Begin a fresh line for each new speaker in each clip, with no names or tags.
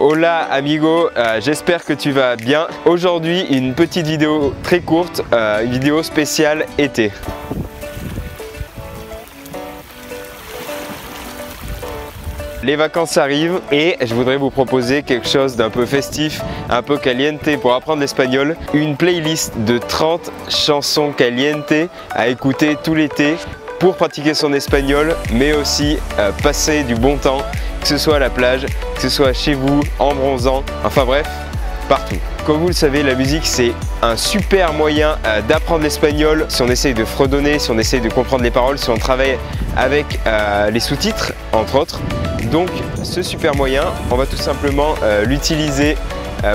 Hola amigo, j'espère que tu vas bien. Aujourd'hui une petite vidéo très courte, une vidéo spéciale été. Les vacances arrivent et je voudrais vous proposer quelque chose d'un peu festif, un peu caliente pour apprendre l'espagnol. Une playlist de 30 chansons caliente à écouter tout l'été pour pratiquer son espagnol, mais aussi passer du bon temps, que ce soit à la plage, que ce soit chez vous, en bronzant, enfin bref, partout. Comme vous le savez, la musique c'est un super moyen d'apprendre l'espagnol si on essaye de fredonner, si on essaye de comprendre les paroles, si on travaille avec les sous-titres entre autres. Donc ce super moyen, on va tout simplement l'utiliser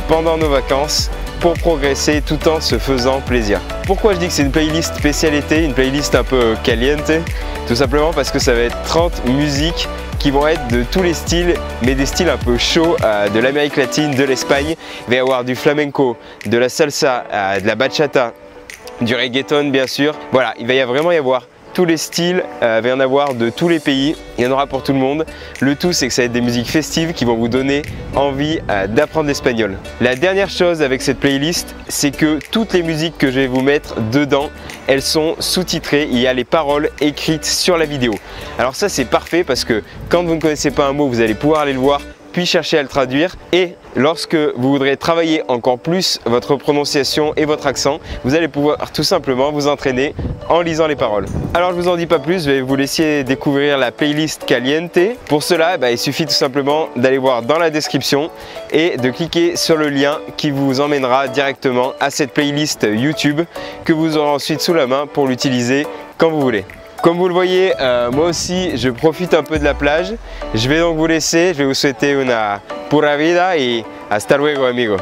pendant nos vacances pour progresser tout en se faisant plaisir. Pourquoi je dis que c'est une playlist spéciale été, une playlist un peu caliente? Tout simplement parce que ça va être 30 musiques qui vont être de tous les styles, mais des styles un peu chauds de l'Amérique latine, de l'Espagne. Il va y avoir du flamenco, de la salsa, de la bachata, du reggaeton bien sûr. Voilà, il va vraiment y avoir tous les styles, il va y en avoir de tous les pays, il y en aura pour tout le monde. Le tout c'est que ça va être des musiques festives qui vont vous donner envie d'apprendre l'espagnol. La dernière chose avec cette playlist, c'est que toutes les musiques que je vais vous mettre dedans, elles sont sous-titrées, il y a les paroles écrites sur la vidéo. Alors ça c'est parfait parce que quand vous ne connaissez pas un mot, vous allez pouvoir aller le voir, puis chercher à le traduire, et lorsque vous voudrez travailler encore plus votre prononciation et votre accent, vous allez pouvoir tout simplement vous entraîner en lisant les paroles. Alors je vous en dis pas plus, je vais vous laisser découvrir la playlist caliente. Pour cela, il suffit tout simplement d'aller voir dans la description et de cliquer sur le lien qui vous emmènera directement à cette playlist YouTube que vous aurez ensuite sous la main pour l'utiliser quand vous voulez. Comme vous le voyez, moi aussi je profite un peu de la plage. Je vais donc vous laisser, je vais vous souhaiter una pura vida et hasta luego amigo.